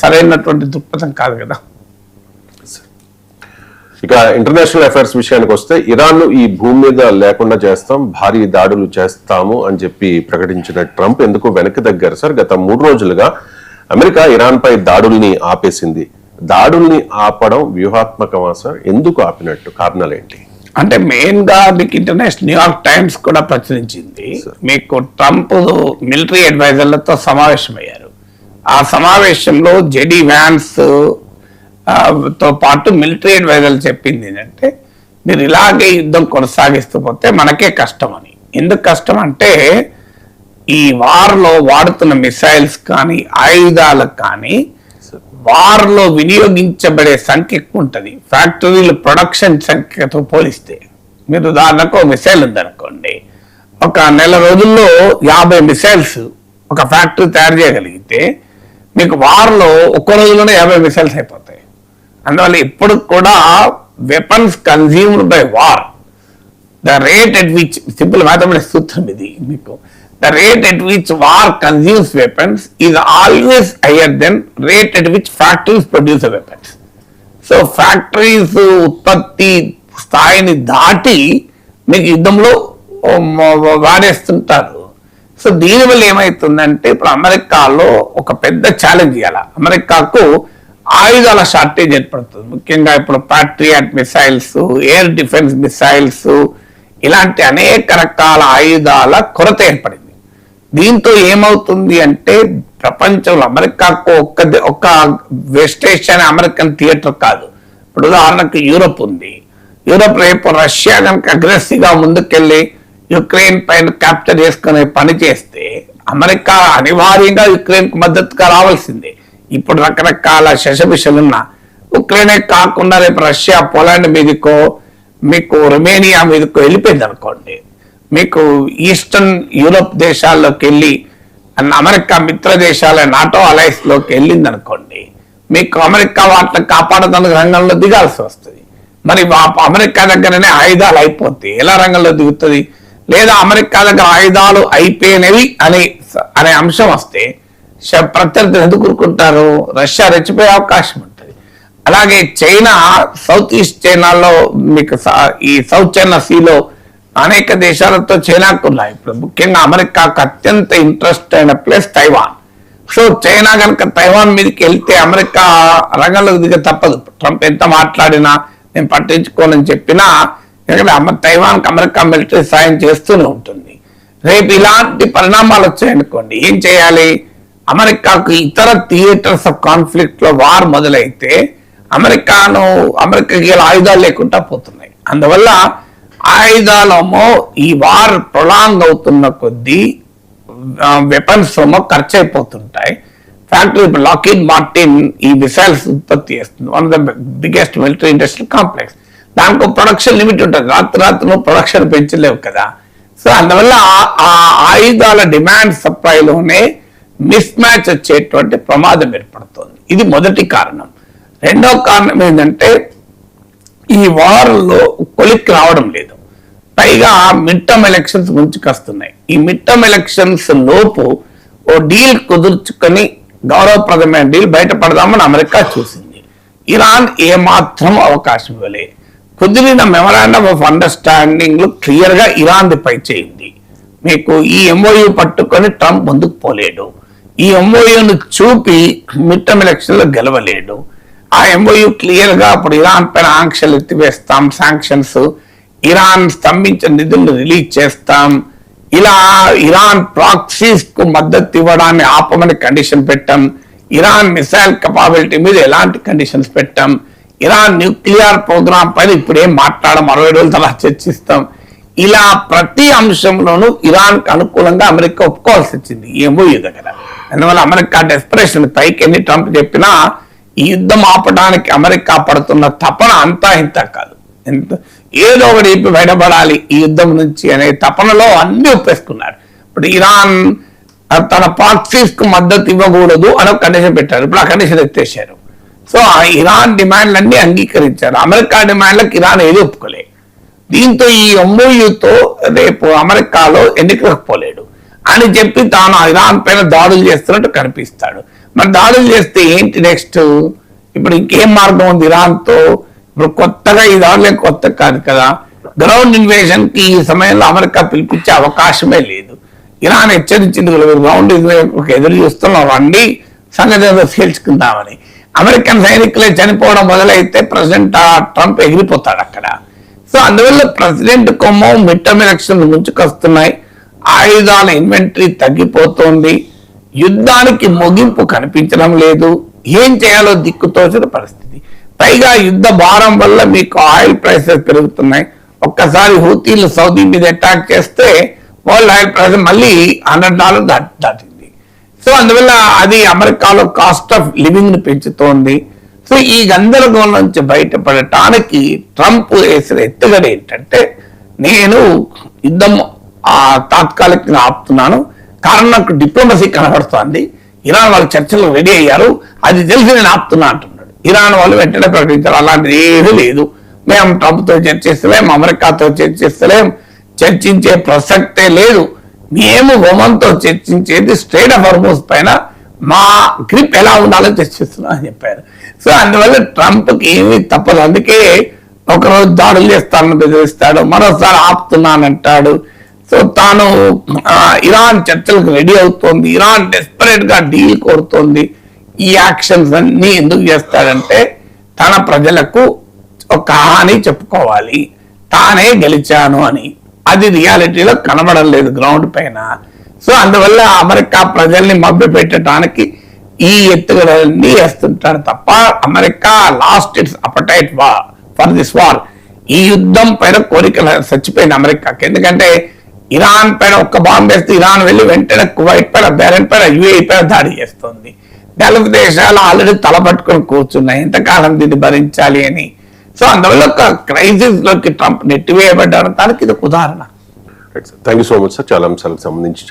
సరైనటువంటి దృక్పథం కాదు కదా. ఇక ఇంటర్నేషనల్ అఫైర్స్ విషయానికి వస్తే, ఇరాన్ ఈ భూమి మీద లేకుండా చేస్తాం, భారీ దాడులు చేస్తాము అని చెప్పి ప్రకటించిన ట్రంప్ ఎందుకు వెనక్కి తగ్గారు సార్? గత 3 రోజులుగా అమెరికా ఇరాన్ పై దాడుల్ని ఆపేసింది. దాడుల్ని ఆపడం వ్యూహాత్మకమా సార్? ఎందుకు ఆపినట్టు? కారణాలు ఏంటి? అంటే మెయిన్ గా మీకు ఇంటర్నేషనల్ న్యూయార్క్ టైమ్స్ కూడా ప్రచురించింది, మీకు ట్రంప్ మిలిటరీ అడ్వైజర్లతో సమావేశమయ్యారు. ఆ సమావేశంలో జెడి వ్యాన్స్ తో పాటు మిలిటరీ అడ్వైజర్లు చెప్పింది ఏంటంటే, మీరు ఇలాగే యుద్ధం కొనసాగిస్తూ పోతే మనకే కష్టం అని. ఎందుకు కష్టం అంటే, ఈ వార్లో వాడుతున్న మిసైల్స్ కానీ ఆయుధాలకు కానీ వార్లో వినియోగించబడే సంఖ్య ఎక్కువ ఉంటుంది ఫ్యాక్టరీల ప్రొడక్షన్ సంఖ్యతో పోలిస్తే. మీరు ఉదాహరణకు మిసైల్ ఉందనుకోండి, ఒక నెల రోజుల్లో 50 మిసైల్స్ ఒక ఫ్యాక్టరీ తయారు చేయగలిగితే మీకు వార్లో ఒక్క రోజులోనే 50 మిసైల్స్ అయిపోతాయి. అందువల్ల ఇప్పుడు కూడా weapons consumed by war, the rate at which, simple mathematics సూత్రం ఇది మీకు, the rate at which war consumes weapons is always higher than rate at which factories produce the weapons. So factories ఉత్పత్తి స్థాయిని దాటి మీకు యుద్ధంలో వాడేస్తుంటారు. సో దీనివల్ల ఏమవుతుందంటే, ఇప్పుడు అమెరికాలో ఒక పెద్ద ఛాలెంజ్ ఇవ్వాల. అమెరికాకు ఆయుధాల షార్టేజ్ ఏర్పడుతుంది. ముఖ్యంగా ఇప్పుడు Patriot missiles, air defence missiles, ఇలాంటి అనేక రకాల ఆయుధాల కొరత ఏర్పడింది. దీంతో ఏమవుతుంది అంటే, ప్రపంచంలో అమెరికాకు ఒక్క వెస్ట్ ఏషియన్ అమెరికన్ థియేటర్ కాదు. ఇప్పుడు ఉదాహరణకు యూరోప్ ఉంది. యూరోప్ రేపు రష్యా కనుక అగ్రెసివ్ గా ముందుకెళ్ళి యుక్రెయిన్ పైన క్యాప్చర్ చేసుకునే పని చేస్తే అమెరికా అనివార్యంగా యుక్రెయిన్ కు మద్దతుగా రావాల్సిందే. ఇప్పుడు రకరకాల శశభిషలున్న ఉక్రెయినే కాకుండా రేపు రష్యా పోలాండ్ మీదకో, మీకు రొమేనియా మీదకో వెళ్ళిపోయింది అనుకోండి, మీకు ఈస్టర్న్ యూరోప్ దేశాల్లోకి వెళ్ళి అమెరికా మిత్ర దేశాల నాటో అలయన్స్ లోకి వెళ్ళింది అనుకోండి, మీకు అమెరికా వాటిని కాపాడడానికి రంగంలో దిగాల్సి వస్తుంది. మరి అమెరికా దగ్గరనే ఆయుధాలు అయిపోతే ఎలా రంగంలో దిగుతుంది? లేదా అమెరికా దగ్గర ఆయుధాలు అయిపోయినవి అనే అంశం వస్తే ప్రత్యర్థులు ఎందుకు కూరుకుంటారు? రష్యా రెచ్చిపోయే అవకాశం ఉంటుంది. అలాగే చైనా, సౌత్ ఈస్ట్ చైనాలో మీకు ఈ సౌత్ చైనా సీలో అనేక దేశాలతో చైనాకు ఉన్నాయి. ఇప్పుడు ముఖ్యంగా అమెరికాకు అత్యంత ఇంట్రెస్ట్ అయిన ప్లేస్ తైవాన్. సో చైనా కనుక తైవాన్ మీదకి వెళ్తే అమెరికా రంగంలోకి దిగ తప్పదు. ట్రంప్ ఎంత మాట్లాడినా, నేను పట్టించుకోనని చెప్పినా, ఎందుకంటే తైవాన్కి అమెరికా మిలిటరీ సాయం చేస్తూనే ఉంటుంది. రేపు ఇలాంటి పరిణామాలు వచ్చాయనుకోండి, ఏం చేయాలి? అమెరికాకు ఇతర థియేటర్స్ ఆఫ్ కాన్ఫ్లిక్ట్ లో వార్ మొదలైతే అమెరికాకి ఆయుధాలు లేకుండా పోతున్నాయి. అందువల్ల ఆయుధాలేమో ఈ వార్ ప్రొలాంగ్ అవుతున్న కొద్దీ వెపన్స్ ఏమో ఖర్చు అయిపోతుంటాయి. ఫ్యాక్టరీ లాకిడ్ మార్టిన్ ఈ మిసైల్స్ ఉత్పత్తి చేస్తుంది, one of the biggest military industrial complex. దానికి ప్రొడక్షన్ లిమిట్ ఉంటుంది, రాత్రి ప్రొడక్షన్ పెంచలేవు కదా. సో అందువల్ల ఆ ఆయుధాల డిమాండ్ సప్లైలోనే మిస్ మ్యాచ్ వచ్చేటువంటి ప్రమాదం ఏర్పడుతుంది. ఇది మొదటి కారణం. రెండో కారణం ఏంటంటే, ఈ వార్లో కొలిక్కి రావడం లేదు. పైగా మిడ్ టర్మ్ ఎలక్షన్స్ ముంచుకొస్తున్నాయి. ఈ మిడ్ టర్మ్ ఎలక్షన్స్ లోపు ఓ డీల్ కుదుర్చుకొని గౌరవప్రదమైన డీల్ బయటపడదామని అమెరికా చూసింది. ఇరాన్ ఏమాత్రం అవకాశం ఇవ్వలే. కుదిరిన మెమరాండమ్ ఆఫ్ అండర్స్టాండింగ్ క్లియర్ గా ఇరాన్ పై చేయింది. మీకు ఈ ఎంఓయూ పట్టుకొని ట్రంప్ ముందుకు పోలేడు. ఈ ఎంఓయూను చూపి మిడ్ టర్మ్ ఎలక్షన్ లో గెలవలేడు. ఆ ఎంఓయూ క్లియర్ గా ఇప్పుడు ఇరాన్ పైన ఆంక్షలు ఎత్తివేస్తాం, శాంక్షన్స్, ఇరాన్ స్తంభించిన నిధులను రిలీజ్ చేస్తాం, ఇలా ఇరాన్ ప్రాక్సీస్ కు మద్దతు ఇవ్వడాన్ని ఆపమని కండిషన్ పెట్టాం, ఇరాన్ మిసైల్ కెపాబిలిటీ మీద ఎలాంటి కండిషన్స్ పెట్టాం, ఇరాన్ న్యూక్లియర్ ప్రోగ్రామ్ పైన ఇప్పుడేం మాట్లాడడం, 60 రోజుల తర్వాత చర్చిస్తాం. ఇలా ప్రతి అంశంలోనూ ఇరాన్ కు అనుకూలంగా అమెరికా ఒప్పుకోవాల్సి వచ్చింది ఈ ఎంఓయూ దగ్గర. అందువల్ల అమెరికా డెస్పరేషన్ పైకి ఎన్ని ట్రంప్ చెప్పినా ఈ యుద్ధం ఆపడానికి అమెరికా పడుతున్న తపన అంతా ఇంత కాదు. ఏదో ఒకటి బయటపడాలి ఈ యుద్ధం నుంచి అనే తపనలో అన్ని ఒప్పేసుకున్నారు. ఇప్పుడు ఇరాన్ తన ప్రాక్సీస్ కు మద్దతు ఇవ్వకూడదు అని ఒక కండిషన్ పెట్టారు. ఇప్పుడు ఆ కండిషన్ ఎత్తేసారు. సో ఆ ఇరాన్ డిమాండ్లన్నీ అంగీకరించారు. అమెరికా డిమాండ్లకు ఇరాన్ ఏది ఒప్పుకోలేదు. దీంతో ఈ ఎంఓయూతో రేపు అమెరికాలో ఎన్నికలకు పోలేడు అని చెప్పి తాను ఇరాన్ పైన దాడులు చేస్తున్నట్టు కనిపిస్తాడు. మరి దాడులు చేస్తే ఏంటి నెక్స్ట్? ఇప్పుడు ఇంకేం మార్గం ఉంది ఇరాన్తో? ఇప్పుడు కొత్తగా ఈ దాడులే కొత్త కాదు కదా. గ్రౌండ్ ఇన్వేషన్ కి ఈ సమయంలో అమెరికా పిలిపించే అవకాశమే లేదు. ఇరాన్ హెచ్చరించింది, గ్రౌండ్ ఎదురు చూస్తున్నాం, రండి సంగతి ఏదో తేల్చుకుందామని. అమెరికన్ సైనికులే చనిపోవడం మొదలైతే ప్రెసిడెంట్ ట్రంప్ ఎగిరిపోతాడు అక్కడ. సో అందువల్ల ప్రెసిడెంట్ కొమ్మ మిడ్ టర్మ్ ఎలక్షన్ ముంచుకొస్తున్నాయి, ఆయుధాల ఇన్వెంటరీ తగ్గిపోతుంది, యుద్ధానికి ముగింపు కనిపించడం లేదు, ఏం చేయాలో దిక్కుతోచిన పరిస్థితి. పైగా యుద్ధ భారం వల్ల మీకు ఆయిల్ ప్రైసెస్ పెరుగుతున్నాయి. ఒక్కసారి హూతీలు సౌదీ మీద అటాక్ చేస్తే వరల్డ్ ఆయిల్ ప్రైస్ మళ్ళీ $100 దాటింది. సో అందువల్ల అది అమెరికాలో కాస్ట్ ఆఫ్ లివింగ్ ని పెంచుతోంది. సో ఈ గందరగోళం నుంచి బయటపడటానికి ట్రంప్ వేసిన ఎత్తుగడ ఏంటంటే, నేను యుద్ధం తాత్కాలికంగా ఆపుతున్నాను, కారణం నాకు డిప్లొమసీ కనబడుతోంది, ఇరాన్ వాళ్ళు చర్చలు రెడీ అయ్యారు, అది తెలిసి నేను ఆపుతున్నా అంటున్నాడు. ఇరాన్ వాళ్ళు వెంటనే ప్రకటించారు, అలాంటిది ఏమీ లేదు, మేము ట్రంప్తో చర్చిస్తలేం, అమెరికాతో చర్చిస్తలేం, చర్చించే ప్రసక్తే లేదు, మేము ఒమన్తో చర్చించేది స్ట్రెయిట్ ఆఫ్ హార్మూజ్ పైన మా గ్రిప్ ఎలా ఉండాలో చర్చిస్తున్నాం అని చెప్పారు. సో అందువల్ల ట్రంప్కి ఏమీ తప్పదు. అందుకే ఒకరోజు దాడులు చేస్తానని బెదిరిస్తాడు, మరోసారి ఆపుతున్నానంటాడు. సో తాను ఇరాన్ చర్చలకు రెడీ అవుతోంది, ఇరాన్ డెస్పరేట్ గా డీల్ కోరుతోంది. ఈ యాక్షన్స్ అన్ని ఎందుకు చేస్తాడంటే తన ప్రజలకు ఒక హాని చెప్పుకోవాలి, తానే గెలిచాను అని. అది రియాలిటీలో కనబడం లేదు గ్రౌండ్ పైన. సో అందువల్ల అమెరికా ప్రజల్ని మభ్య పెట్టడానికి ఈ ఎత్తుగడలన్నీ వేస్తుంటాడు తప్ప America lost its appetite for this war. ఈ యుద్ధం పైన కోరికలు చచ్చిపోయింది అమెరికాకి. ఎందుకంటే ఇరాన్ పైన ఒక్క బాంబు వేస్తే ఇరాన్ వెళ్ళి వెంటనే కువైట్ పైన, బెహ్రెన్ పైన, యుఏఈ పైన దాడి చేస్తుంది. గల్ఫ్ దేశాలు ఆల్రెడీ తలపట్టుకొని కూర్చున్నాయి, ఎంతకాలం దీన్ని భరించాలి అని. సో అందువల్ల ఒక క్రైసిస్ లోకి ట్రంప్ నెట్టివేయబడ్డారు, దానికి ఇది ఒక ఉదాహరణ. Thank you so much sir, చాలా అంశాలకు సంబంధించి